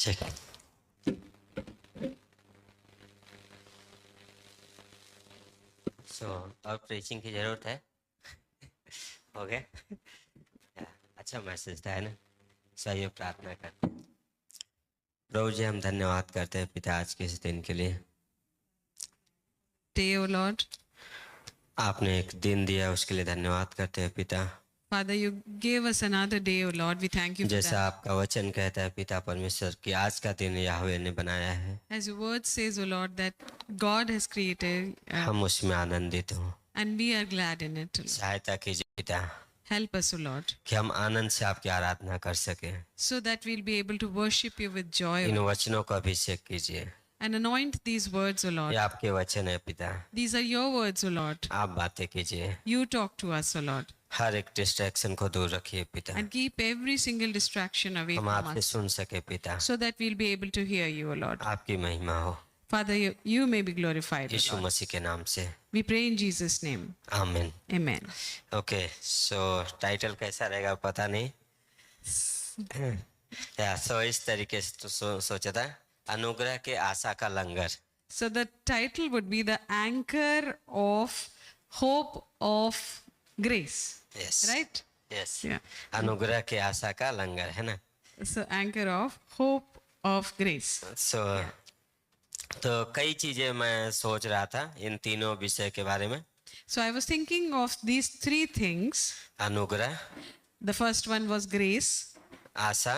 Check. और preaching की जरूरत है? हो गया? अच्छा मैसेज था, है ना? सही प्रार्थना करते हैं। प्रभु जी, हम धन्यवाद करते हैं पिता आज के इस दिन के लिए। Day, O Lord. आपने एक दिन दिया, उसके लिए धन्यवाद करते हैं पिता। Father, you gave us another day, O Lord. We thank you for जैसा that. आपका वचन कहता है पिता परमेश्वर कि आज का दिन याहवे ने बनाया है, As your word says, O Lord, that God has created हम उसमें आनंदित हों। and we are glad in it. सहायता कीजिए पिता Help us, O Lord, कि हम आनंद से आपकी आराधना कर सकें। so that we'll be able to worship you with joy, इन वचनों का अभिषेक कीजिए। and anoint these words, O ये Lord. आपके वचन है पिता, These are your words, O Lord. आप बातें कीजिए। You talk to us, O Lord, हर एक डिस्ट्रैक्शन को दूर रखिए पिता, and keep every single distraction away हम from आपसे us, सुन सके पिता। so that we'll be able to hear you, O Lord. आपकी महिमा हो, Father, you may be glorified, O Yeshu Lord. मसीह के नाम से, We pray in Jesus' name. आमीन। Amen. ओके, सो टाइटल कैसा रहेगा पता नहीं। सो इस तरीके से तो सोचा था, अनुग्रह के आशा का लंगर। So the title would be The Anchor of Hope of Grace. Yes, Right? Yes, Yeah. अनुग्रह के आशा का लंगर, है ना? So Anchor of Hope of Grace. सो तो कई चीजें मैं सोच रहा था इन तीनों विषय के बारे में। So I was thinking of these three things. अनुग्रह, The first one was grace, Asha,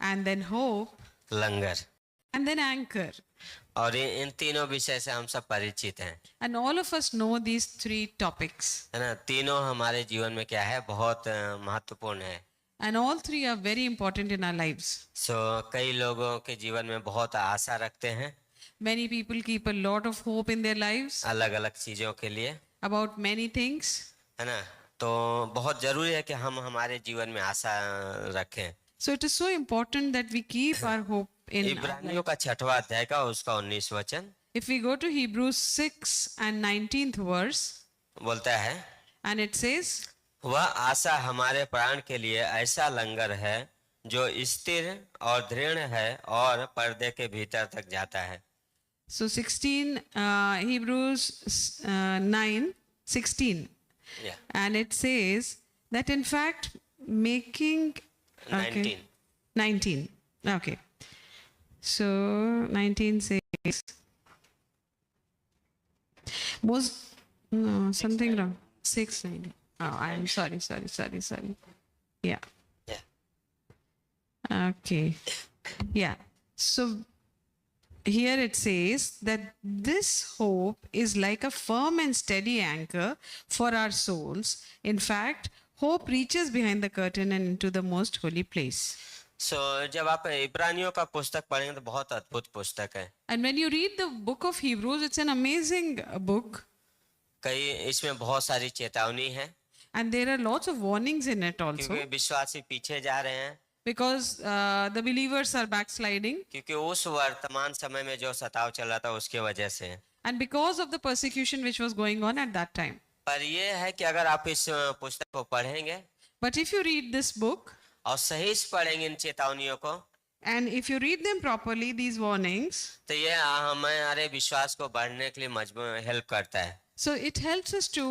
and then hope, langar. and then anchor. और इन तीनों विषय से हम सब परिचित हैं, And all of us know these three topics. है ना? तीनों हमारे जीवन में क्या है, बहुत महत्वपूर्ण है। And all three are very important in our lives. सो कई लोगों के जीवन में बहुत आशा रखते हैं Many people keep a lot of hope in their lives अलग अलग चीजों के लिए, about many things. है ना? तो बहुत जरूरी है कि हम हमारे जीवन में आशा रखें। So it is so important that we keep our hope in our इब्रानियों life. का 6वां अध्याय का उसका 19 वचन If we go to Hebrews 6 and 19th verse, बोलता है, and it says, वह आशा हमारे प्राण के लिए ऐसा लंगर है जो स्थिर और दृढ़ है और पर्दे के भीतर तक जाता है। so 16, Hebrews 9, 16. Yeah. And it says that in fact, making. 19. 19. Okay. So 19 says, was no something wrong. 690. Oh, I'm sorry. Yeah. Yeah. Okay. Yeah. So here it says that this hope is like a firm and steady anchor for our souls. In fact, hope reaches behind the curtain and into the most holy place. सो जब आप इब्रानियों का पुस्तक पढ़ेंगे तो बहुत अद्भुत पुस्तक है। And when you read the book of Hebrews, it's an amazing book. कई इसमें बहुत सारी चेतावनी है, And there are lots of warnings in it also. क्योंकि विश्वासी पीछे जा रहे हैं, Because the believers are backsliding. क्योंकि उस वर्तमान समय में जो सताव चल रहा था उसके वजह से। And because of the persecution which was going on at that time. पर ये है कि अगर आप इस पुस्तक को पढ़ेंगे But if you read this book, और सही से पढ़ेंगे इन चेतावनियों को, and if you read them properly, these warnings, तो ये हमारे विश्वास को बढ़ने के लिए मजबूर हेल्प करता है। so it helps us to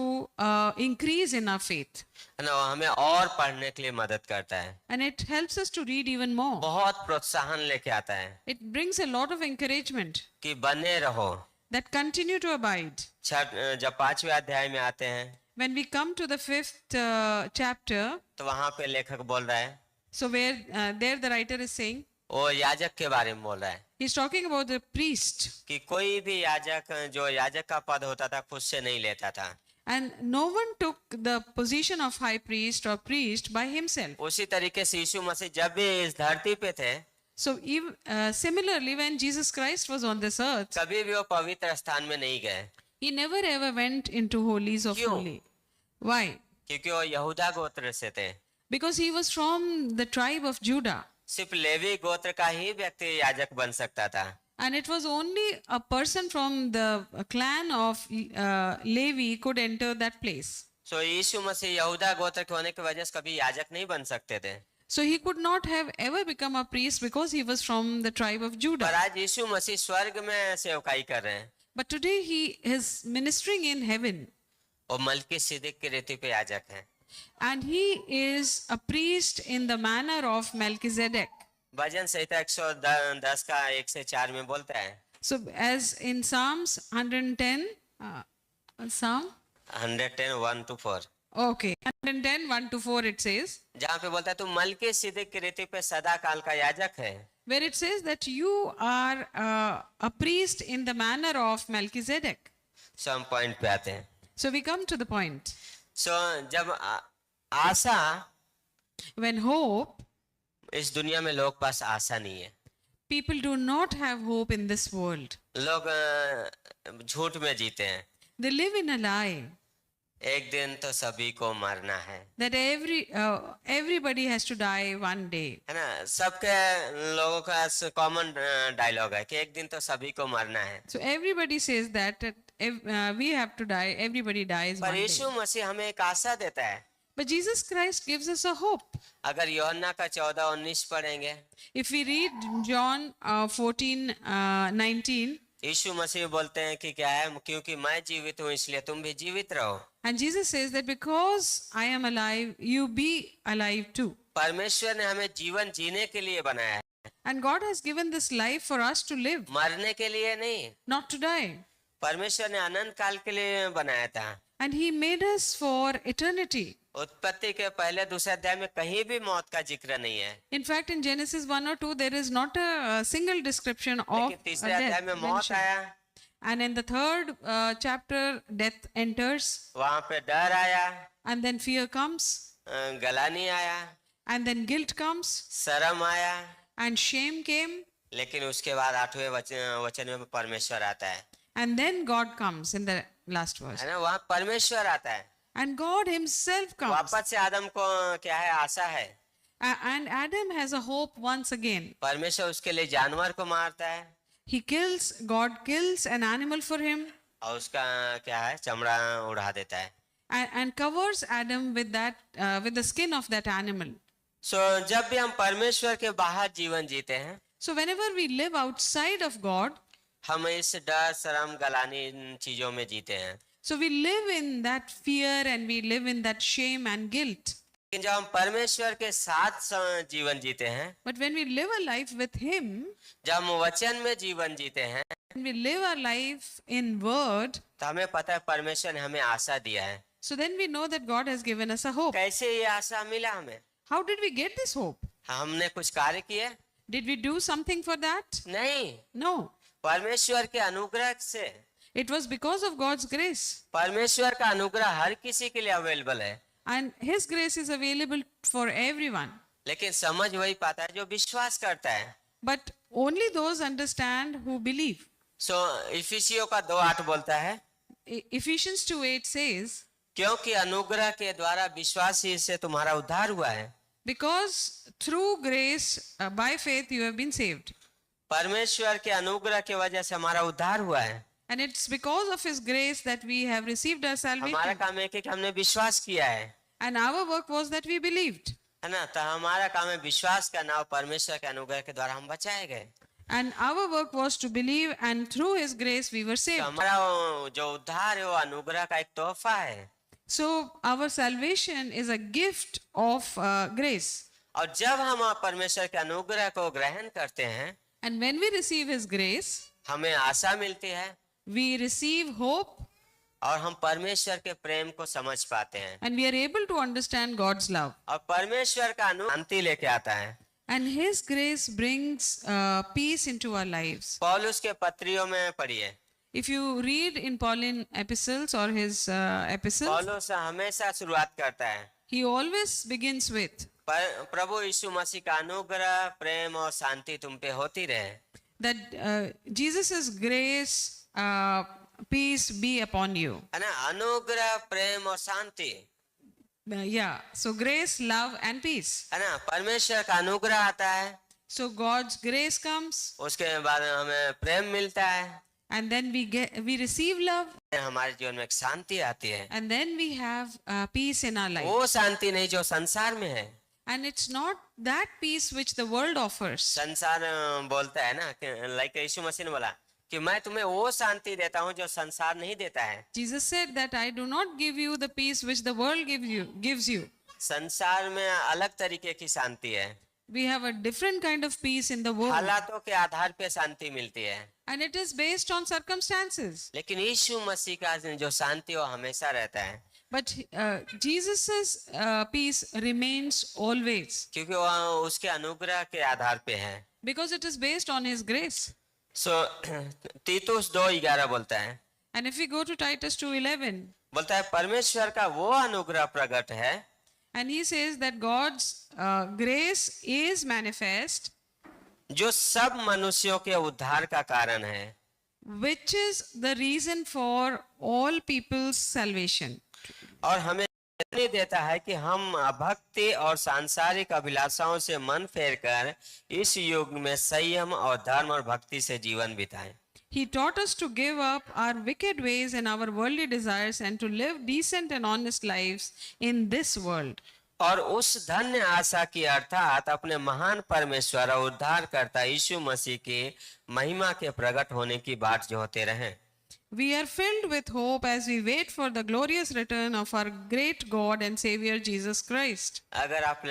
increase in our faith. है ना? हमें और पढ़ने के लिए मदद करता है, And it helps us to read even more. बहुत प्रोत्साहन लेके आता है It brings a lot of encouragement कि बने रहो। that continue to abide. जब 5वें अध्याय में आते हैं When we come to the 5th chapter, तो वहां पे लेखक बोल रहा है, so where there the writer is saying, वो याजक के बारे में बोल रहा है he's talking about the priest. कि कोई भी याजक जो याजक का पद होता था खुद से नहीं लेता था। And no one took the position of high priest or priest by himself. उसी तरीके से यीशु मसीह जब भी इस धरती पे थे, So similarly, when Jesus Christ was on this earth, कभी भी वो पवित्र स्थान में नहीं गए। he never ever went into holies of क्यों? holy. Why? क्योंकि वो यहूदा गोत्र से थे। Because he was from the tribe of Judah. सिर्फ लेवी गोत्र का ही व्यक्ति याजक बन सकता था। And it was only a person from the clan of Levi could enter that place. सो यीशु मसीह यहूदा गोत्र के होने की वजह से कभी याजक नहीं बन सकते थे। So he could not have ever become a priest because he was from the tribe of पर Judah. आज यीशु मसीह स्वर्ग में सेवकाई कर रहे हैं But today he is ministering in heaven, और मलकी सिद्दीक की रीति पे याजक हैं। and he is a priest in the manner of Melchizedek. भजन संहिता 110 का 1 से 4 में बोलता है, So as in Psalms 110, Psalm, 110 1 to 4, okay, 110 1 to 4 it says, जहाँ पे बोलता है तू मलकी सिद्दीक की रीति पे सदा काल का याजक है। where it says that you are a priest in the manner of Melchizedek. सो हम पॉइंट पे आते हैं। So we come to the point. सो जब आशा, When hope, इस दुनिया में लोग पास आशा नहीं है, people do not have hope in this world. लोग झूठ में जीते हैं। They live in a lie एक दिन तो सभी को मरना है, that everybody has to die one day. है ना। सबके लोगों का कॉमन डायलॉग है कि एक दिन तो सभी को मरना है। So everybody says that we have to die. Everybody dies पर one day. यीशु मसीह हमें एक आशा देता है। But Jesus Christ gives us a hope. अगर यूहन्ना का 14:19 पढ़ेंगे, If we read John 14:19, यीशु मसीह बोलते हैं कि क्या है, क्योंकि मैं जीवित हूँ इसलिए तुम भी जीवित रहो। and Jesus says that because I am alive, you be alive too. परमेश्वर ने हमें जीवन जीने के लिए बनाया है, And God has given this life for us to live, मरने के लिए नहीं। not to die. परमेश्वर ने अनंत काल के लिए बनाया था। And He made us for eternity. उत्पत्ति के पहले दूसरे अध्याय में कहीं भी मौत का जिक्र नहीं है, In fact, in Genesis 1 or 2, there is not a single description of लेकिन तीसरे अध्याय death में मौत mentioned. आया, And in the third chapter, death enters, वहां पे डर आया, and then fear comes, गलानी आया, and then guilt comes, शर्म आया, and shame came, लेकिन उसके बाद 8वें वचन में परमेश्वर आता है, and then God comes in the last verse. है ना। वहां परमेश्वर आता है। And God Himself comes. वापस से आदम को क्या है, आशा है। And Adam has a hope once again. परमेश्वर उसके लिए जानवर को मारता है God kills an animal for him और उसका क्या है, चमड़ा उड़ा देता है। and covers Adam with the skin of that animal. सो जब भी हम परमेश्वर के बाहर जीवन जीते हैं, So whenever we live outside of God, हम इस डर, शर्म, गलानी इन चीजों में जीते हैं। so we live in that fear and we live in that shame and guilt. लेकिन जब हम परमेश्वर के साथ जीवन जीते हैं, But when we live a life with Him, जब हम वचन में जीवन जीते हैं, when we live our life in Word, तो हमें पता है परमेश्वर ने हमें आशा दिया है। so then we know that God has given us a hope. कैसे ये आशा मिला हमें? How did we get this hope? हमने कुछ कार्य किए? Did we do something for that? नहीं, No. परमेश्वर के अनुग्रह से। It was because of God's grace. परमेश्वर का अनुग्रह हर किसी के लिए अवेलेबल है, And His grace is available for everyone. लेकिन समझ वही पाता है जो विश्वास करता है। But only those understand who believe. सो इफिसियों का 2:8 बोलता है, Ephesians 2:8 says, क्योंकि अनुग्रह के द्वारा विश्वास ही से तुम्हारा उद्धार हुआ है। because through grace, by faith, you have been saved. परमेश्वर के अनुग्रह की वजह से हमारा उद्धार हुआ है। And it's because of His grace that we have received our हमारा salvation. काम है कि हमने विश्वास किया है, And our work was that we believed. है ना। तो हमारा काम है विश्वास करना और परमेश्वर के अनुग्रह के द्वारा हम बचाए गए। And our work was to believe, and through His grace we were तो saved. हमारा जो उद्धार है वो अनुग्रह का एक तोहफा है। So our salvation is a gift of grace. और जब हम परमेश्वर के अनुग्रह को ग्रहण करते हैं, And when we receive His grace, हमें आशा मिलती है we receive hope, और हम परमेश्वर के प्रेम को समझ पाते हैं, and we are able to understand God's love. और परमेश्वर का शांति लेके आता है। And His grace brings peace into our lives. पौलुस के पत्रियों में पढ़िए, If you read in Pauline epistles or his epistles, पौलुस हमेशा शुरुआत करता है, he always begins with प्रभु यीशु मसीह का अनुग्रह, प्रेम और शांति तुम पे होती रहे। that Jesus' grace, peace be upon you. है ना, अनुग्रह, प्रेम और शांति, Yeah, so grace, love and peace. है ना। परमेश्वर का अनुग्रह आता है, So God's grace comes, उसके बाद हमें प्रेम मिलता है, and then we receive love, हमारे जीवन में एक शांति आती है। and then we have peace in our life. वो शांति नहीं जो संसार में है, And it's not that peace which the world offers. संसार बोलता है ना कि लाइक यीशु मसीह ने बोला कि मैं तुम्हें वो शांति देता हूँ जो संसार नहीं देता है। Jesus said that I do not give you the peace which the world gives you. संसार में अलग तरीके की शांति है, We have a different kind of peace in the world, हालातों के आधार पे शांति मिलती है, and it is based on circumstances. लेकिन यीशु मसीह का जो शांति वो हमेशा रहता है, But Jesus's peace remains always क्योंकि वो उसके अनुग्रह के आधार पे है। because it is based on His grace. सो तीतुस 2:11 बोलता है, And if we go to Titus 2:11, बोलता है परमेश्वर का वो अनुग्रह प्रकट है and he says that God's grace is manifest, जो सब मनुष्यों के उद्धार का कारण है, which is the reason for all people's salvation. और हमें नहीं देता है कि हम भक्ति और सांसारिक अभिलाषाओं से मन फेरकर इस युग में संयम और धर्म और भक्ति से जीवन बिताएं। He taught us to give up our wicked ways and our worldly desires and to live decent and honest lives in this world. और उस धन्य आशा की अर्थात अपने महान परमेश्वर और उद्धारकर्ता यीशु मसीह की महिमा के प्रकट होने की बाट जोहते रहें। We are filled with hope as we wait for the glorious return of our great God and Savior Jesus Christ. अगर आप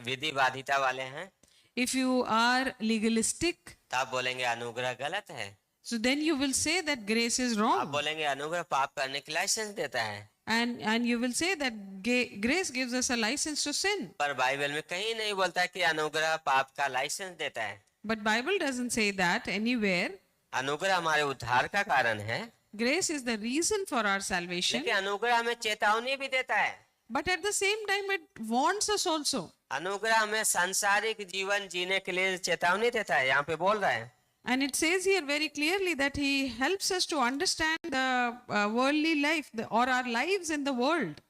विधि बाधिता वाले हैं If you are legalistic, तो आप बोलेंगे अनुग्रह गलत है, so then you will say that grace is आप wrong. बोलेंगे अनुग्रह पाप करने की लाइसेंस देता है, And you will say that grace gives us a license to sin. पर बाइबल में कहीं नहीं बोलता कि अनुग्रह पाप का लाइसेंस देता है। But Bible doesn't say that anywhere. अनुग्रह हमारे उद्धार का कारण है, Grace is the reason for our salvation. लेकिन अनुग्रह हमें चेतावनी भी देता है। But at the same time, it warns us also. अनुग्रह हमें सांसारिक जीवन जीने के लिए चेतावनी देता है, यहाँ पे बोल रहा है। And it says here very clearly that He helps us to understand the worldly life or our lives in the world.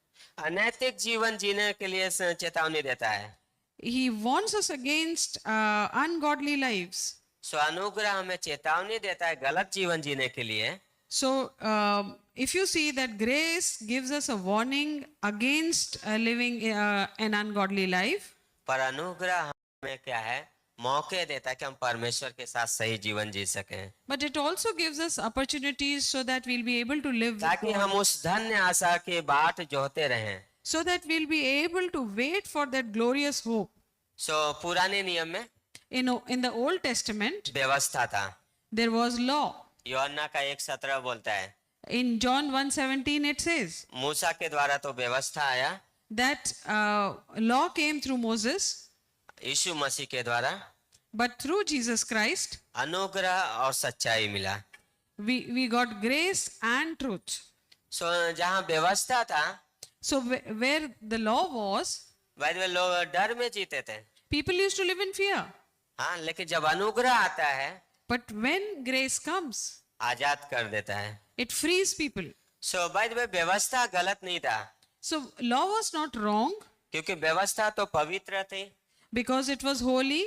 अनैतिक जीवन जीने के लिए चेतावनी देता है। He warns us against ungodly lives. सो अनुग्रह हमें चेतावनी देता है गलत जीवन जीने के लिए। So, if you see that grace gives us a warning against living an ungodly life, पर अनुग्रह हमें क्या है, मौके देता है कि हम परमेश्वर के साथ सही जीवन जी सकें, but it also gives us opportunities so that we'll be able to live with ताकि God, हम उस धन्य आशा के बाट जोहते रहें। so that we'll be able to wait for that glorious hope. सो पुराने नियम में In the Old Testament, व्यवस्था था, there was law. यूहन्ना का 1:17 बोलता है, In John 1:17 it says मूसा के द्वारा तो व्यवस्था आया, that law came through Moses, यीशु मसीह के द्वारा but through Jesus Christ, अनुग्रह और सच्चाई मिला। we got grace and truth. सो जहाँ व्यवस्था था So where the law was, वैसे में लोग डर में जीते थे, people used to live in fear. हाँ, लेकिन जब अनुग्रह आता है But when grace comes, आजाद कर देता है। it frees people. So by the way व्यवस्था गलत नहीं था, So law was not wrong क्योंकि व्यवस्था तो पवित्र थी because it was holy,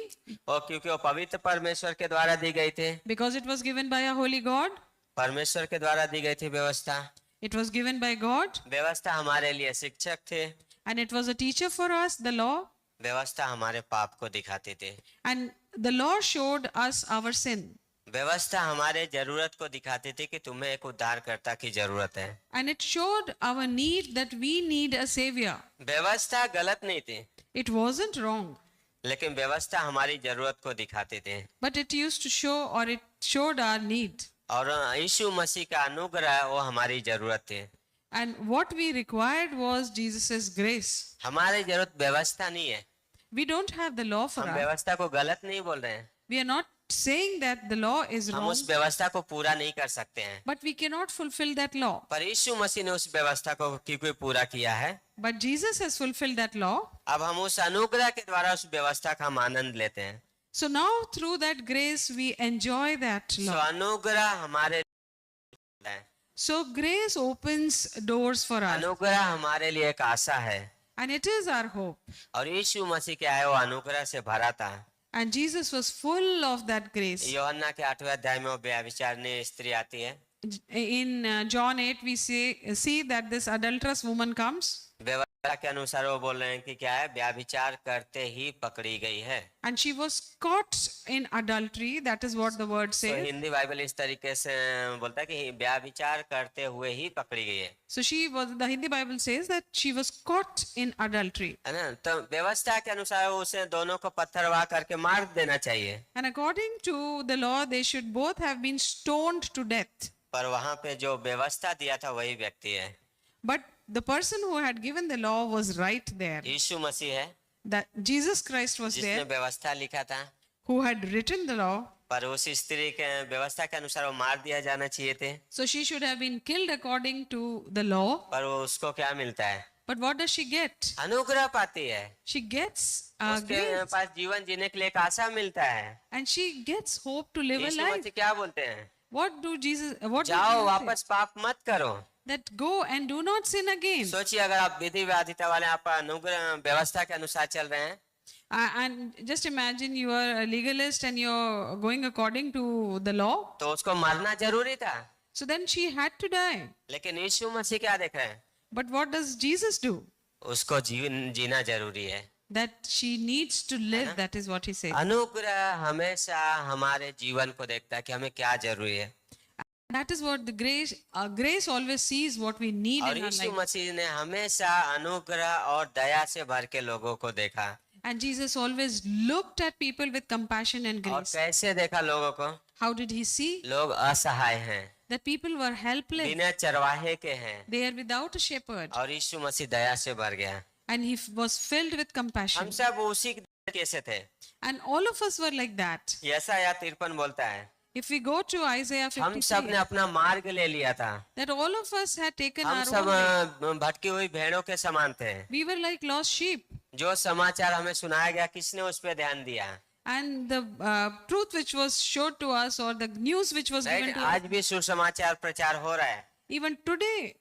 और क्योंकि वो पवित्र परमेश्वर के द्वारा दी गई थी, because it was given by a holy God. परमेश्वर के द्वारा दी गई थी व्यवस्था। It was given by God, व्यवस्था हमारे लिए शिक्षक थे, and it was a teacher for us, the law. व्यवस्था हमारे पाप को दिखाती थी, And the law showed us our sin. व्यवस्था हमारे जरूरत को दिखाती थी कि तुम्हें एक उद्धारकर्ता की जरूरत है। And it showed our need that we need a savior. व्यवस्था गलत नहीं थी, It wasn't wrong, लेकिन व्यवस्था हमारी जरूरत को दिखाती थी, but it used to show, or it showed our need. और यीशु मसीह का अनुग्रह वो हमारी जरूरत थी। And what we required was Jesus's grace. हमारी जरूरत व्यवस्था नहीं है, We don't have the law for हम us. व्यवस्था को गलत नहीं बोल रहे हैं, We are not saying that the law is हम wrong, उस व्यवस्था को पूरा नहीं कर सकते हैं, but we cannot fulfill that law. पर यीशु मसीह ने उस व्यवस्था को क्योंकि पूरा किया है, But Jesus has fulfilled that law. अब हम उस अनुग्रह के द्वारा उस व्यवस्था का हम आनंद लेते हैं। So now through that grace we enjoy that so law. अनुग्रह हमारे है, So grace opens doors for us, अनुग्रह हमारे लिए एक आशा है, and it is our hope. और यीशु मसीह क्या है, वो अनुग्रह से भरा था। And Jesus was full of that grace. यूहन्ना के 8वें अध्याय में वो व्यभिचारिणी स्त्री आती है, In John 8 we see that this adulterous woman comes, व्यवस्था के अनुसार वो बोल रहे हैं कि क्या है, व्याभिचार करते ही पकड़ी गई है। And she was caught in adultery. That is what the word तो says. हिंदी बाइबल इस तरीके से बोलता है कि व्याभिचार करते हुए ही पकड़ी गई है, So the Hindi Bible says that she was caught in adultery. है ना। तो व्यवस्था के अनुसार उसे दोनों को पत्थरवाह करके मार देना चाहिए, And according to the law, they should both have been stoned to death. पर वहां पे जो व्यवस्था दिया था वही व्यक्ति है, But the person who had given the law was right there. यीशु मसीह है, That Jesus Christ was जिसने there, व्यवस्था लिखा था। who had written the law. पर उस स्त्री के व्यवस्था के अनुसार वो मार दिया जाना चाहिए थे, So she should have been killed according to the law. पर वो उसको क्या मिलता है? But what does she get? अनुग्रह पाती है, She gets उसके grace, पास जीवन जीने के लिए एक आशा मिलता है। and she gets hope to live a Yeshu life. मसीह क्या बोलते हैं? What do Jesus? What do जाओ, Jesus say? वापस पाप मत करो। That go and do not sin again. सोचिए, अगर आप विधि विधाता वाले, आप अनुग्रह व्यवस्था के अनुसार चल रहे हैं, And just imagine you are a legalist and you're going according to the law. तो उसको मरना जरूरी था। So then she had to die. लेकिन यीशु मसीह क्या देख रहे हैं? But what does Jesus do? उसको जीवन जीना जरूरी है। That she needs to live. That is what he says. अनुग्रह हमेशा हमारे जीवन को देखता है कि हमें क्या जरूरी है, That is what the grace always sees what we need और in our यीशु life. मसीह ने हमेशा अनुग्रह और दया से भर के लोगों को देखा। And Jesus always looked at people with compassion and और grace. कैसे देखा लोगों को? How did he see? लोग असहाय हैं, That people were helpless. बिना चरवाहे के हैं, They are without a shepherd. और यीशु मसीह दया से भर गया। And he was filled with हम compassion. सब उसी कैसे थे। And all of us were like that. यशायाह 53 बोलता है, If we go to Isaiah हम सब 53, ने अपना मार्ग ले लिया था, that all of us had taken हम our सब own way. भटकी हुई भेड़ों के समान थे। We were like lost sheep. जो समाचार हमें सुनाया गया, किसने उस पर ध्यान दिया? And the truth which was showed to us, or the news which was given right? to us, आज भी सुसमाचार प्रचार हो रहा है, even today,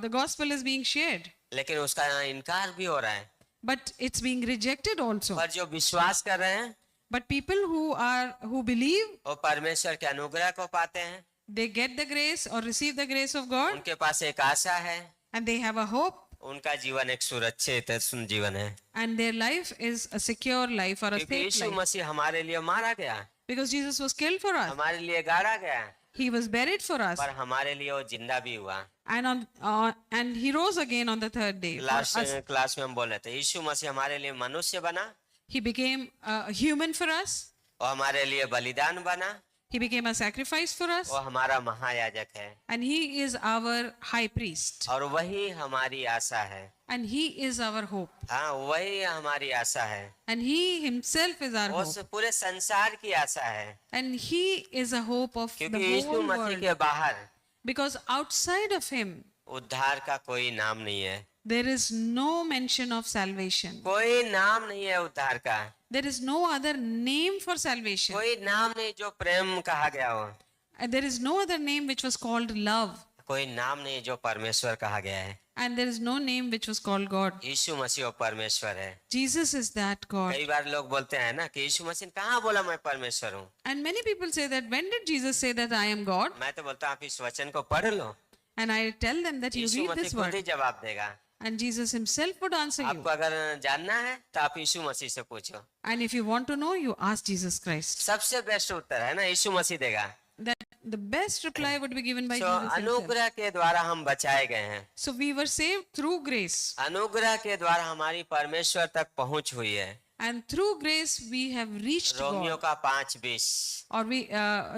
the gospel is being shared. लेकिन उसका इनकार भी हो रहा है। But it's being rejected also. पर जो विश्वास कर रहे हैं, But people who believe, वो परमेश्वर के अनुग्रह को पाते हैं, they get the grace or receive the grace of God, उनके पास एक आशा है, and they have a hope, उनका जीवन एक सुरक्षित जीवन है, and their life is a secure life or a क्योंकि safe यीशु life. मसीह हमारे लिए मारा गया, Because Jesus was killed for us. हमारे लिए गाड़ा गया, He was buried for us. पर हमारे लिए वो जिंदा भी हुआ। And he rose again on the third day. For last us. Class में हम बोल रहे थे, यीशु मसीह हमारे लिए मनुष्य बना, He became human for us. वो हमारे लिए बलिदान बना, He became a sacrifice for us. वो हमारा महायाजक है, And he is our high priest. और वही हमारी आशा है। And he is our hope. हाँ, वही हमारी आशा है, And he himself is our वो hope. पूरे संसार की आशा है, And he is a hope of the क्योंकि यीशु whole मसीह world. के बाहर Because outside of him, उद्धार का कोई नाम नहीं है, there is no mention of salvation. कोई नाम नहीं है उद्धार का, There is no other name for salvation. कोई नाम नहीं जो प्रेम कहा गया हो, And there is no other name which was called love. कोई नाम नहीं जो परमेश्वर कहा गया है। And there is no name which was called God. यीशु मसीह वो परमेश्वर है। Jesus is that God. कई बार लोग बोलते हैं ना कि यीशु मसीह ने कहाँ बोला मैं परमेश्वर हूँ। And many people say that when did Jesus say that I am God? मैं तो बोलता हूँ आप इस वचन को पढ़ लो, And I tell them that you Yeshu read Masih this खुद ही word. जवाब देगा। And Jesus himself would answer you. आपको अगर जानना है तो आप यीशु मसीह से पूछो, And if you want to know, you ask Jesus Christ. सबसे बेस्ट उत्तर है ना यीशु मसीह देगा। That the best reply would be given by तो Jesus himself. अनुग्रह के द्वारा हम बचाए गए हैं, So we were saved through grace. अनुग्रह के द्वारा हमारी परमेश्वर तक पहुंच हुई है। And through grace we have reached Romeo God. का 5:20। Or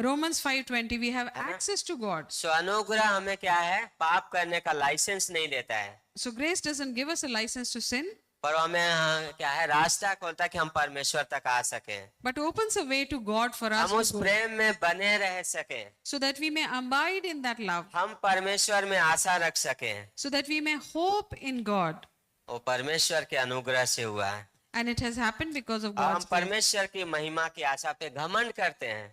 Romans 5:20, we have access to God. सो अनुग्रह हमें क्या है, पाप करने का लाइसेंस नहीं देता है, So grace doesn't give us a license to sin, पर हमें क्या है, रास्ता खोलता है कि हम परमेश्वर तक आ सके, but opens a way to God for us हम उस to go, प्रेम में बने रह सके, so that we may abide in that love, हम परमेश्वर में आशा रख सके। so that we may hope in God. वो परमेश्वर के अनुग्रह से हुआ है, And it has happened because of और हम God's grace. परमेश्वर की महिमा की आशा पे घमंड करते हैं,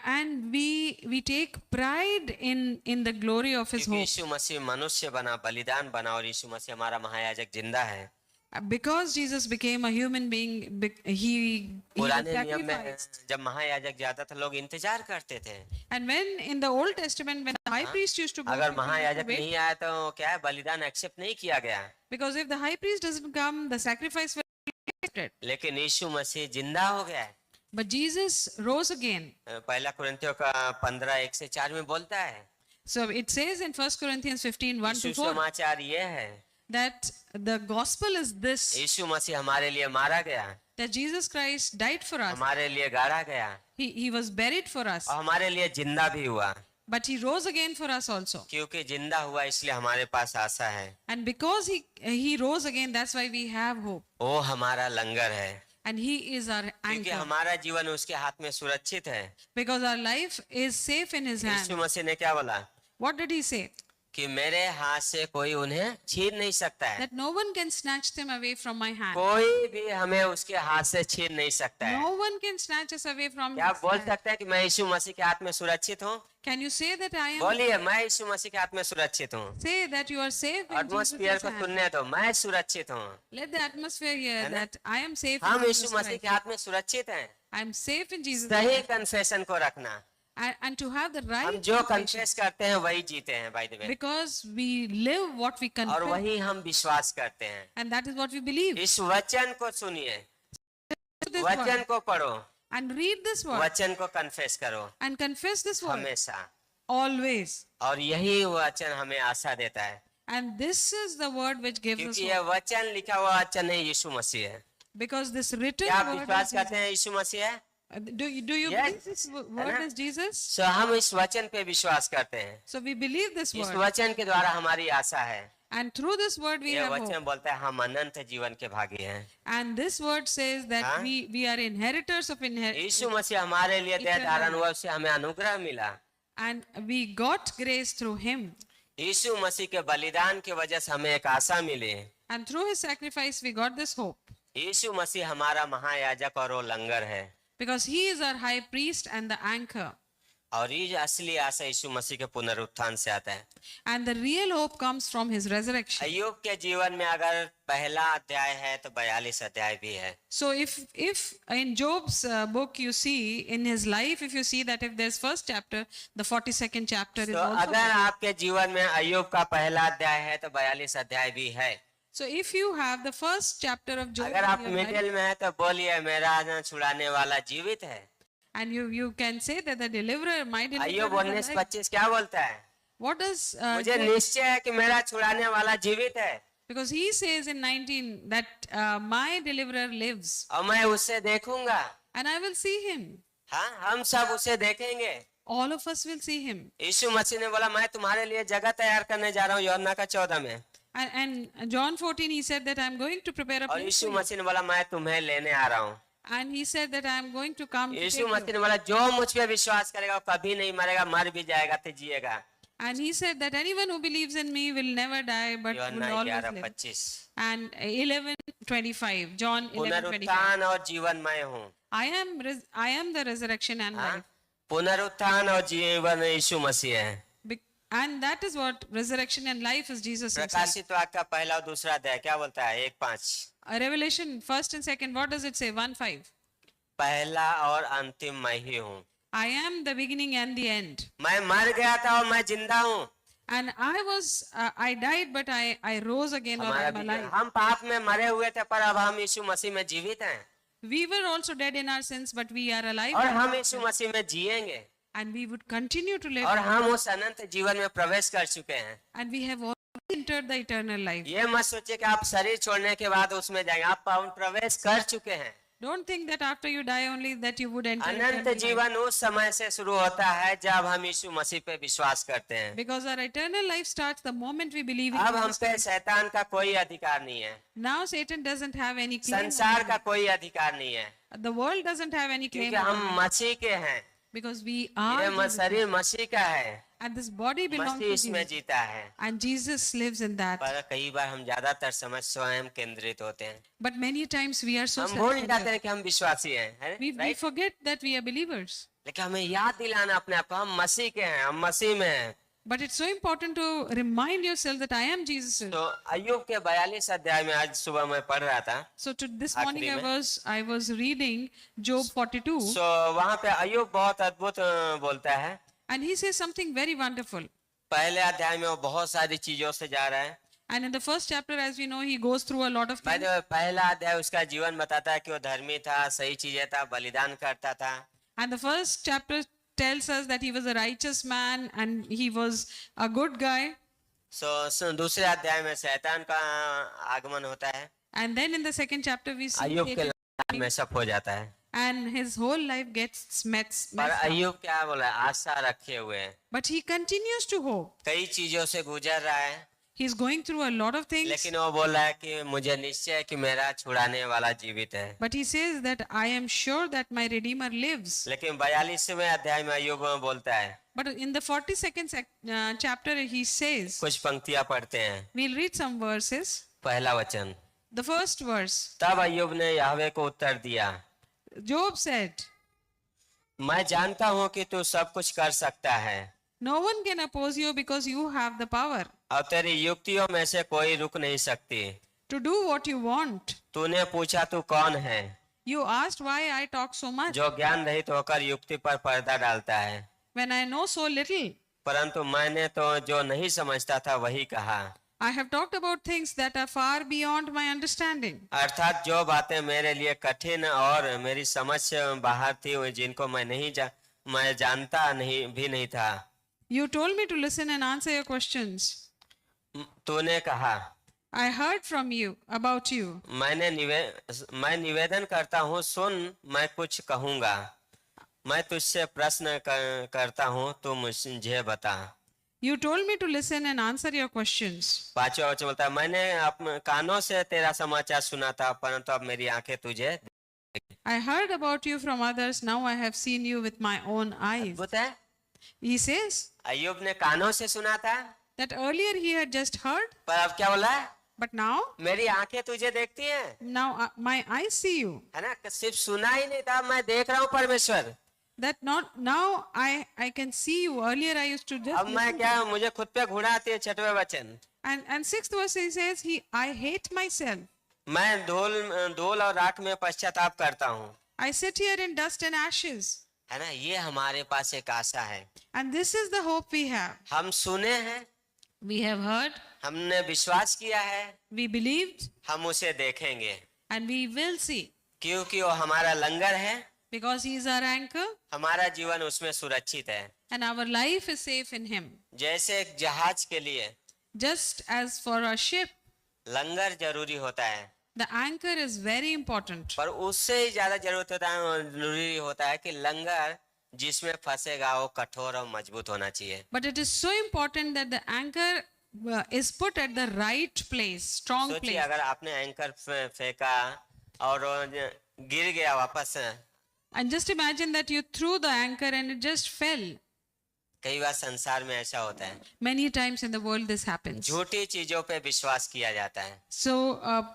And we take pride in the glory of His क्योंकि hope. यीशु मसीह मनुष्य बना, बलिदान बना, और यीशु मसीह हमारा महायाजक जिंदा है। Because Jesus became a human being, he was पुराने नियम में sacrificed. जब महायाजक जाता था लोग इंतजार करते थे, And when in the Old Testament, when the high priest used to go, अगर people used to महायाजक wait, नहीं आया तो क्या है, बलिदान एक्सेप्ट नहीं किया गया। because if the high priest doesn't come, the sacrifice will be accepted. लेकिन यीशु मसीह जिंदा हो गया है। But Jesus rose again. पहला कुरिन्थियों का 15:1-4 में बोलता है, So it says in 1 Corinthians 15:1 to 4 सुसमाचार ये है, that the gospel is this, यीशु मसीह हमारे लिए मारा गया, that Jesus Christ died for us. हमारे लिए गाड़ा गया He was buried for us, और हमारे लिए जिंदा भी हुआ। but he rose again for us also. क्योंकि जिंदा हुआ इसलिए हमारे पास आशा है। And because he rose again, that's why we have hope. वो हमारा लंगर है, And he is our क्योंकि anchor. हमारा जीवन उसके हाथ में सुरक्षित है। Because our life is safe in his hand. यीशु मसीह ने क्या बोला What did he say? कि मेरे हाथ से कोई उन्हें छीन नहीं सकता है, That no one can snatch them away from my hand. कोई भी हमें उसके हाथ से छीन नहीं सकता है। No one can snatch us away from क्या आप his बोल hand. सकते हैं कि मैं यीशु मसीह के हाथ में सुरक्षित हूँ? Can you say that I am? बोलिए, मैं यीशु मसीह के हाथ में सुरक्षित हूँ। Say that you are safe in atmosphere Jesus' को hand. सुनने दो, मैं सुरक्षित हूँ। Let the atmosphere hear that I am safe हम in Yeshu Jesus Masih Christ. के हाथ में सुरक्षित हैं। I am safe in Jesus सही Christ. कन्फेशन को रखना, And to have the हम right जो confession. कन्फेस करते हैं वही जीते हैं, by the way, Because we live what we और confess. वही हम विश्वास करते हैं। And that is what we believe. इस वचन को सुनिए, This वचन word. को पढ़ो, And read this word. वचन को कन्फेस करो And confess this word. हमेशा, Always. और यही वचन हमें आशा देता है। And this is the word which gives us क्योंकि hope. यह वचन लिखा हुआ वचन नहीं, यीशु मसीह है। Because this written क्या आप word विश्वास is करते हैं यीशु मसीह है? Do you Yes. believe this word is Jesus? सो हम इस वचन पे विश्वास करते हैं। So we believe this इस word. वचन के द्वारा हमारी आशा है। And through this word we यह have hope. वचन बोलता है हम अनंत जीवन के भागी हैं। And this word says that हाँ? we are inheritors of inheritance. यीशु मसीह हमारे लिए देह धारण हुआ, उससे हमें अनुग्रह मिला। And we got grace through him. यीशु मसीह के बलिदान की वजह से हमें एक आशा मिली। And through his sacrifice we got this hope. यीशु मसीह हमारा महायाजक और वो लंगर है, Because he is our high priest and the anchor. और ये असली आशा यीशु मसीह के पुनरुत्थान से आता है। And the real hope comes from his resurrection. अय्यूब के जीवन में अगर पहला अध्याय है तो 42 अध्याय भी है। So if in Job's book you see, in his life, if you see that if there's first chapter, the 42nd chapter is तो also अगर there. आपके जीवन में अय्यूब का पहला अध्याय है तो 42 अध्याय भी है। So if you have the first chapter of Job अगर आप in your life, मिडिल में है तो बोलिए, मेरा ना छुड़ाने वाला जीवित है। and you can say that the deliverer, my Ayyub deliverer is alive. 19:25 क्या बोलता है? What does मुझे निश्चय है कि मेरा छुड़ाने वाला जीवित है because he says in 19 that my deliverer lives और मैं उसे देखूंगा। and I will see him. हाँ, हम सब उसे देखेंगे। All of us will see him. यीशु मसीह ने बोला, मैं तुम्हारे लिए जगह तैयार करने जा रहा हूँ, यूहन्ना का 14 में। And John 14 he said that I am going to prepare a और place यीशु for you. मसीह ने बोला, मैं तुम्हें लेने आ रहा हूँ। And he said that I am going to come to Yeshu take Masih you. ने बोला, जो मुझ पे विश्वास करेगा वो कभी नहीं मरेगा, मर भी जाएगा तो जिएगा। And he said that anyone who believes in me will never die but will यूहन्ना always live. 11:25। And 11:25, John 11:25. पुनरुत्थान और जीवन मैं हूँ। I am the resurrection and हाँ? life. पुनरुत्थान और जीवन यीशु मसीह है। And that is what resurrection and life is Jesus himself. प्रकाशित वाक्य का पहला और दूसरा अध्याय क्या बोलता है? 1:5। Revelation 1st and 2nd, what does it say? 1:5. पहला और अंतिम मैं ही हूँ। I am the beginning and the end. मैं मर गया था और मैं जिंदा हूँ। And I died but I rose again, or I हमारा am भी- alive. हम पाप में मरे हुए थे पर अब हम यीशु मसीह में जीवित हैं We were also dead in our sins but we are alive. और now. हम यीशु मसीह में जिएंगे And we would continue to live. और हम उस अनंत जीवन में प्रवेश कर चुके हैं। And we have already entered the eternal life. ये मत सोचिए कि आप शरीर छोड़ने के बाद उसमें जाएंगे, आप प्रवेश कर चुके हैं। Don't think that after you die only that you would enter Anant eternal life. जीवन उस समय से शुरू होता है जब हम यीशु मसीह पे विश्वास करते हैं। Because our eternal life starts the moment we believe in अब हम Jesus. पे शैतान का कोई अधिकार नहीं है, Now Satan doesn't have any claim. on संसार you. का कोई अधिकार नहीं है, The world doesn't have any claim. क्योंकि on हम you. मसीह के हैं। Because we ये are Jesus. शरीर मसीह का है, And this body belongs Masih to इसमें Jesus. जीता है। And Jesus lives in that. पर कई बार हम ज्यादातर समझ स्वयं केंद्रित होते हैं, But many times we are so हम भूल जाते self-centered. हैं कि हम विश्वासी हैं, है We right? forget that we are believers. लेकिन हमें याद दिलाना अपने आप को, हम मसीह के हैं, हम मसीह में हैं। But it's so important to remind yourself that I am Jesus. तो अय्यूब के 42 अध्याय में आज सुबह मैं पढ़ रहा था। So this morning आखिरी I was reading Job 42, सो वहाँ पे अय्यूब बहुत अद्भुत बोलता है। and he says something very wonderful. पहले अध्याय में वो बहुत सारी चीजों से जा रहा है। And in the first chapter, as we know, he goes through a lot of भाई things. पहला अध्याय उसका जीवन बताता है कि वो धर्मी था, सही चीजें था, बलिदान करता था। And the first chapter tells us that he was a righteous man and he was a good guy. सो दूसरे अध्याय में शैतान का आगमन होता है। And then in the second chapter, we see अय्यूब के Satan, लाइफ में सब हो जाता है। and his whole life gets messed पर up. अय्यूब क्या बोला, आशा रखे हुए है, But he continues to hope. कई चीजों से गुजर रहा है, He's going through a lot of things. लेकिन वो बोल रहा है कि मुझे निश्चय है कि मेरा छुड़ाने वाला जीवित है। But he says that I am sure that my Redeemer lives. लेकिन 42वें अध्याय में अय्यूब बोलता है, But in the 42nd chapter, he says, कुछ पंक्तियां पढ़ते हैं। we'll read some verses. पहला वचन, The first verse, तब अय्यूब ने यहोवा को उत्तर दिया, Job said, मैं जानता हूँ कि तू सब कुछ कर सकता है no one can oppose you because you have the power और तेरी युक्तियों में से कोई रुक नहीं सकती। to do what you want. तूने पूछा तू कौन है, You asked why I talk so much जो ज्ञान रहित होकर युक्ति पर पर्दा डालता है। when I know so little. परंतु मैंने तो जो नहीं समझता था वही कहा, I have talked about things that are far beyond my understanding. अर्थात जो बातें मेरे लिए कठिन और मेरी समझ से बाहर थी, जिनको मैं जानता नहीं था। You told me to listen and answer your questions. तूने कहा, I heard from you about you. मैं निवेदन करता हूँ, सुन, मैं कुछ कहूँगा। मैं तुझसे प्रश्न करता हूँ, तू मुझे बता। You told me to listen and answer your questions. 5वां वचन बोलता है, मैंने अपने कानों से तेरा समाचार सुना था, परंतु अब मेरी आंखें तुझे। I heard about you from others. Now I have seen you with my own eyes. अद्भुत है। He says अय्यूब ने कानों से सुना था, that earlier he had just heard, पर अब क्या बोला है, but now मेरी आंखें तुझे देखती हैं। my eyes see you. है ना, सिर्फ सुना ही नहीं था, मैं देख रहा हूँ परमेश्वर। That not now I can see you. Earlier I used to just अब मैं listen. क्या, मुझे खुद पे घुड़ा आती है। 6वां वचन, And sixth verse he says I hate myself. मैं धूल और राख में पश्चाताप करता हूँ। I sit here in dust and ashes. है ना, ये हमारे पास एक आशा है। And this is the hope we have. हम सुने हैं, We have heard, हमने विश्वास किया है, we believed, हम उसे देखेंगे, and we will see. क्योंकि वो हमारा लंगर है, Because he is our anchor हमारा जीवन उसमें सुरक्षित है। and our life is safe in him. जैसे एक जहाज के लिए Just as for a ship, लंगर जरूरी होता है, the anchor is very important. पर उससे ही ज्यादा जरूरी होता है कि लंगर जिसमें फंसेगा वो कठोर और मजबूत होना चाहिए। But it is so important that the anchor is put at the right place, strong सोचिए, place. अगर आपने एंकर फेंका और वो गिर गया वापस, And just imagine that you threw the anchor and it just fell. कई बार संसार में ऐसा होता है, Many times in the world this happens. झूठी चीजों पे विश्वास किया जाता है। So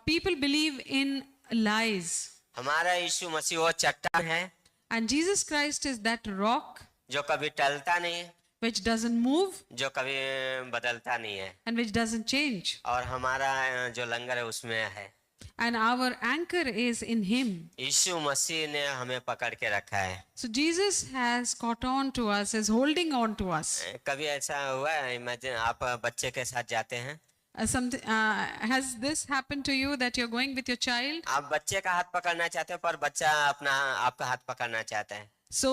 people believe in lies. हमारा यीशु मसीह वो चट्टान है And Jesus Christ is that rock जो कभी टलता नहीं है, which doesn't move जो कभी बदलता नहीं है, and which doesn't change. और हमारा जो लंगर है उसमें है। And our anchor is in him. यीशु मसीह ने हमें पकड़ के रखा है। So Jesus has caught on to us, is holding on to us. कभी ऐसा हुआ है, इमेजिन आप बच्चे के साथ जाते हैं, Has this happened to you that you're going with your child? आप बच्चे का हाथ पकड़ना चाहते हो पर बच्चा आपका हाथ पकड़ना चाहता है, So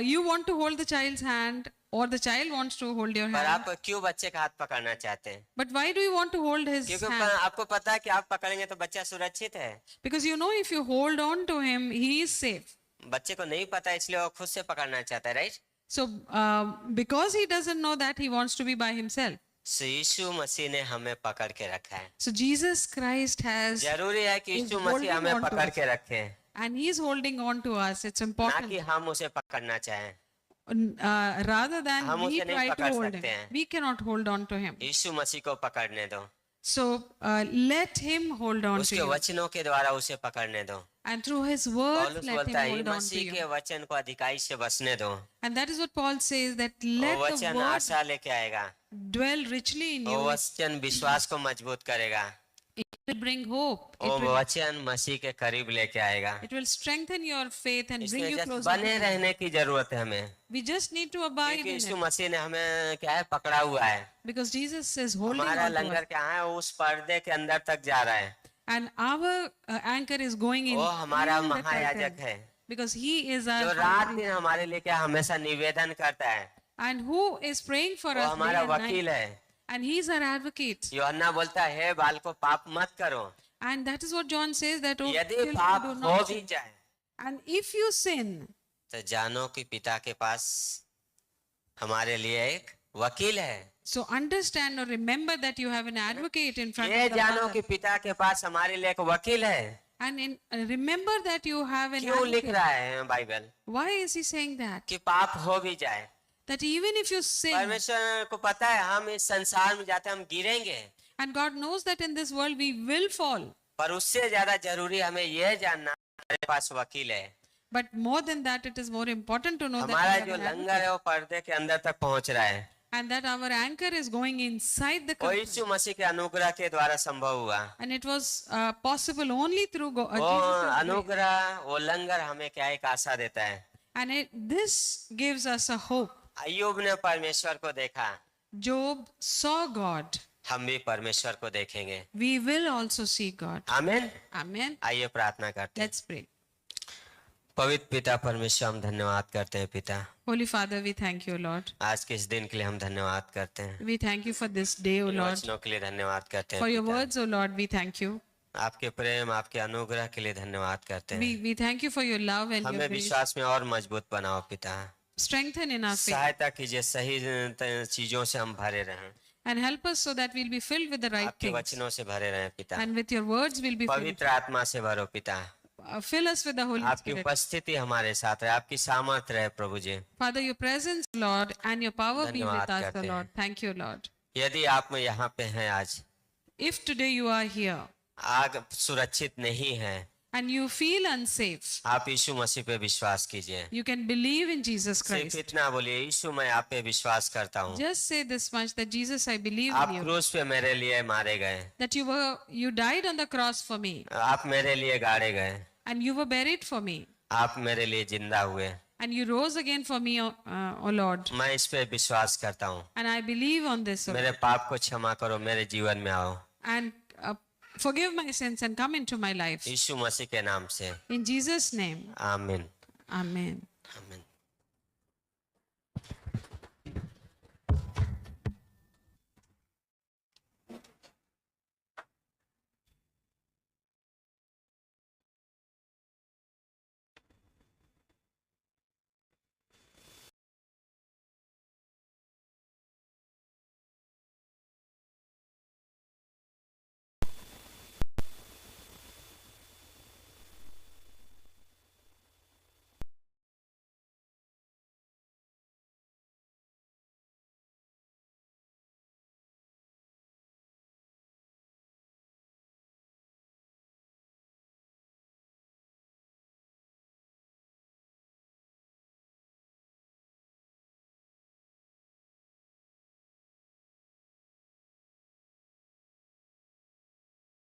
you want to hold the child's hand or the child wants to hold your पर hand. आप क्यों बच्चे का हाथ पकड़ना चाहते हैं? But why do you want to hold his क्योंकि hand? आपको पता है कि आप पकड़ेंगे तो बच्चा सुरक्षित है। Because you know if you hold on to him, he is safe. बच्चे को नहीं पता, इसलिए वो खुद से पकड़ना चाहता है, right? So because he doesn't know that, he wants to be by himself. सो यीशु मसीह ने हमें पकड़ के रखा है। So Jesus Christ has, जरूरी है कि यीशु holding मसीह हमें on to पकड़ us. के रखे, and he is holding on to us. It's ना important. कि हम उसे पकड़ना चाहें। Rather than हम we उसे नहीं try to पकड़ hold him, सकते हैं। we cannot hold on to him. यीशु मसीह को पकड़ने दो, So let him hold on to उसके you. वचनों के द्वारा उसे पकड़ने दो। And through his words, पौलुस let him बोलता है hold on to मसीह के you. वचन को अधिकाई से बसने दो, And that is what Paul says, that वो let the वचन word आशा लेके आएगा, dwell richly in वो you. वचन विश्वास को मजबूत करेगा, It will bring hope. वो वचन मसीह के करीब लेके आएगा। It will strengthen your faith and bring इसमें you जस्ट closer to बने him. रहने की जरूरत है हमें, We just need to abide क्योंकि in यीशु it, मसीह ने हमें क्या है पकड़ा हुआ है। because Jesus is holding हमारा on to us. लंगर क्या है उस पर्दे के अंदर तक जा रहा है, And our anchor is going in वो हमारा in the महायाजक curtain, है, because he is जो our रात high दिन priest. हमारे लिए क्या हमेशा निवेदन करता है, And who is praying for वो us day हमारा and वकील night. है। And he is our advocate. यूहन्ना बोलता है बाल को पाप मत करो, And that is what John says, that oh, यदि children, पाप do हो not भी sin. जाए And if you sin, तो जानो कि पिता के पास हमारे लिए एक वकील है। so understand or remember that you have an advocate in front ये of the जानो Father. कि पिता के पास हमारे लिए एक वकील है। And remember that you have an क्यों लिख advocate. रहा है Bible Why is he saying that? कि पाप हो भी जाए, That even if you sin, परमेश्वर को पता है हम इस संसार में जाते हम गिरेंगे, and God knows that in this world we will fall. पर उससे ज्यादा जरूरी हमें यह जानना हमारे पास वकील है। But more than that, it is more important to know that हमारा we have जो an लंगर advocate, है वो पर्दे के अंदर तक पहुंच रहा है, and that our anchor is going inside the वो curtain. यीशु मसीह के अनुग्रह के द्वारा संभव हुआ। And it was possible only through वो Jesus' grace. अनुग्रह वो लंगर हमें क्या एक आशा देता है। And this gives us a hope. अय्यूब ने परमेश्वर को देखा, Job saw God. हम भी परमेश्वर को देखेंगे। We will also see God. आमीन। Amen. आइए प्रार्थना करते हैं। Let's pray. पवित्र पिता परमेश्वर हम धन्यवाद करते हैं पिता, Holy Father, we thank you, Lord. आज के इस दिन के लिए हम धन्यवाद करते हैं, We thank you for this day, O in Lord. वचनों के लिए धन्यवाद करते हैं For your पिता। words, O Lord, we thank you. आपके प्रेम आपके अनुग्रह के लिए धन्यवाद करते हैं। We thank you for your love and हमें your grace. विश्वास में और मजबूत बनाओ पिता, Strengthen in our faith सहायता कीजिए सही चीजों से हम भरे रहें, and help us so that we'll be filled with the right आपके things. वचनों से भरे रहें पिता, And with your words, we'll be filled. पवित्र आत्मा से भरो पिता, Fill us with the Holy आपकी Spirit. उपस्थिति हमारे साथ है, आपकी सामर्थ्य रहे प्रभु जी। Father, your presence, Lord, and your power be धन्यवाद with us, O करते हैं। Lord. Thank you, Lord. यदि आप में यहाँ पे हैं आज, If today you are here आग सुरक्षित नहीं है, and you feel unsafe, आप यीशु मसीह पे विश्वास कीजिए। you can believe in Jesus सिर्फ Christ. इतना बोलिए, यीशु मैं आप पे विश्वास करता हूँ, Just say this much, that Jesus, I believe आप in you. क्रूस पे मेरे लिए मारे गए, That you died on the cross for me, आप मेरे लिए गाड़े गए, and you were buried for me, आप मेरे लिए जिंदा हुए। and you rose again for me, O Lord. मैं इस पे विश्वास करता हूँ, And I believe on this, O मेरे Lord. पाप को क्षमा करो, मेरे जीवन में आओ, And forgive my sins and come into my life. यीशु मसीह के नाम से In Jesus' name, आमीन। Amen. आमीन।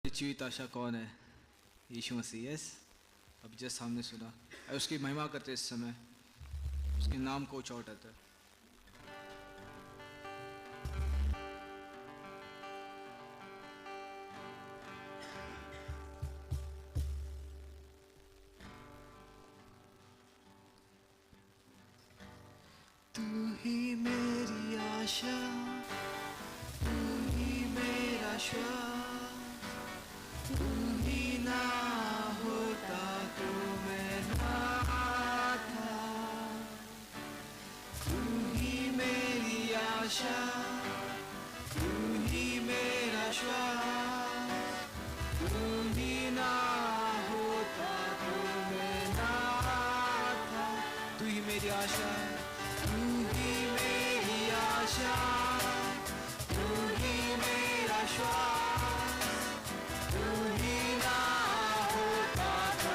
जीवित आशा कौन है? यीशु मसीह। यस, अब जस्ट हमने सुना और उसकी महिमा करते इस समय, उसके नाम को ऊंचा उठाते। तू ही मेरी आशा, तू ही मेरा श्वास, तू ही ना होता तो मैं ना था, तू ही मेरी आशा, तू ही मेरा श्वास, तू ही ना होता तो मैं ना था, तू ही मेरी आशा, तू ही मेरी आशा, तू ही मेरा श्वास, तू ही ना होता तो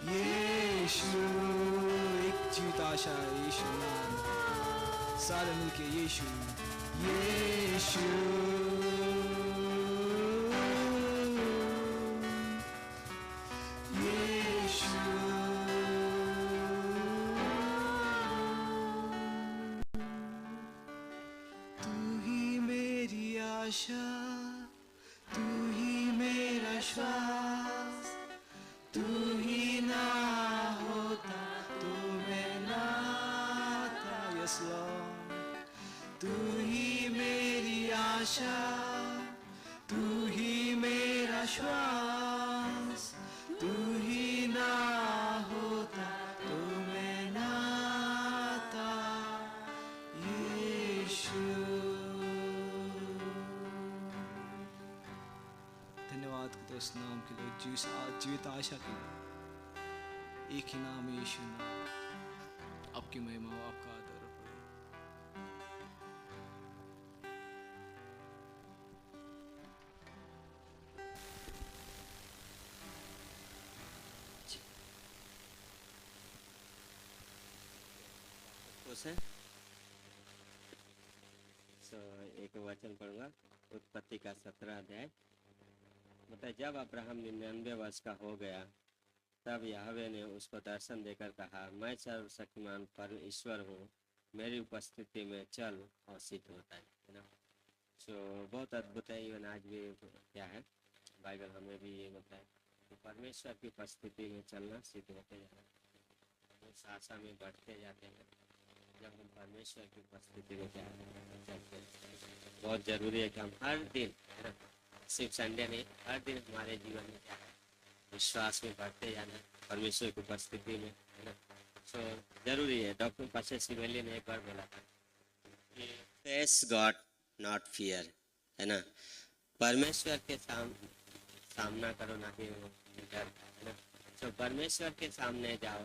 यीशु एक जीवित आशा यीशु नाम सारे मिलके यीशु यीशु यीशु तू ही मेरी आशा तू ही मेरा श्वास तू ही ना होता तो मैं ना था यस लॉर्ड तू ही मेरी आशा तू ही मेरा श्वास तू ही ना होता तो मैं ना था यीशु धन्यवाद करते उस नाम के लिए जीवित आशा के लिए एक ही नाम है यीशु नाम आपकी महिमा हो आपका आदर हो खुश है एक वचन पढ़ूंगा उत्पत्ति का 17 अध्याय। मतलब जब अब्राहम 99 वर्ष का हो गया तब यहोवा ने उसको दर्शन देकर कहा, मैं सर्वशक्तिमान परमेश्वर हूँ, मेरी उपस्थिति में चल और सिद्ध होता है ना। सो बहुत अद्भुत है। इवन आज भी क्या है बाइबल हमें भी ये बताए कि परमेश्वर की उपस्थिति में चलना सिद्ध होते जाना, उस आशा में बढ़ते जाते हैं जब हम परमेश्वर की उपस्थिति में क्या चलते हैं। बहुत ज़रूरी है कि हम हर दिन है ना, सिर्फ संडे नहीं, हर दिन हमारे जीवन में क्या है विश्वास में बढ़ते जाना परमेश्वर की उपस्थिति में है ना। सो जरूरी है। डॉक्टर पाशे सिवेलियन ने एक बार बोला था कि फेस गॉड नॉट फियर, है ना। परमेश्वर के सामना करो ना कि डर, है ना। सो परमेश्वर के सामने जाओ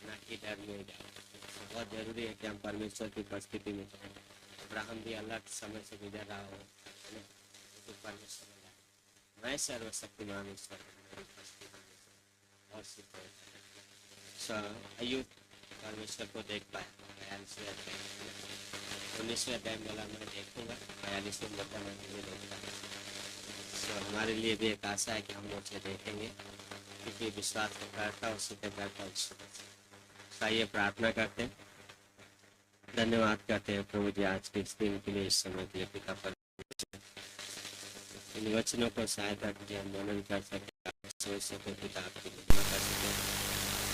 ना कि डर में जाओ। तो बहुत ज़रूरी है कि हम परमेश्वर की उपस्थिति में जाएं। अब्राहम भी अलग समय से गुजर रहा हो, है ना, तो परमेश्वर में जाए, मैं सर्वशक्तिमान ईश्वर मेरी उपस्थिति में और सिद्ध हो जाए। अय्यूब परमेश्वर को देख पाए 42वें अध्याय, 19वें अध्याय बोला मैं देखूंगा, 42वें बता मैं तुझे देखूंगा। हमारे लिए भी एक आशा है कि हम उसे देखेंगे, क्योंकि विश्वास करता और सिद्ध करता उसको। आइए प्रार्थना करते हैं, धन्यवाद करते हैं प्रभु जी आज के इस दिन के लिए, इस समय के लिए पिता पर इन वचनों को सहायता कीजिए, हम मनन कर सके, सोच सके, पिता आपकी महिमा कर सके।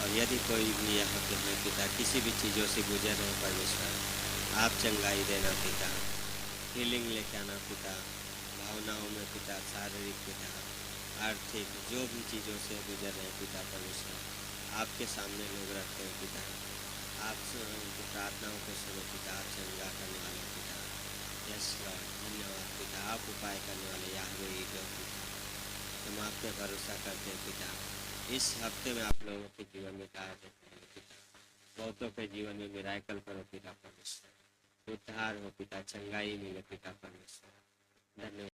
और यदि कोई भी यहाँ पे है पिता किसी भी चीज़ों से गुजर रहे परमेश्वर, आप चंगाई देना पिता, हीलिंग लेके आना पिता, भावनाओं में पिता, शारीरिक पिता, आर्थिक जो भी चीज़ों से गुजर रहे पिता परमेश्वर, आपके सामने लोग रखते हैं पिता। आप उनकी प्रार्थनाओं को सुनो पिता, आप चंगा करने वाले पिता। यस लॉर्ड, धन्यवाद पिता, आप उपाय करने वाले याहवे ईगो पिता, हम आप पे भरोसा करते हैं पिता। इस हफ्ते में आप लोगों के जीवन में कार्य करते हैं पिता, बहुतों के जीवन में मिराकल करो पिता परमेश्वर, उद्धार हो पिता, चंगाई मिले पिता परमेश्वर। धन्यवाद।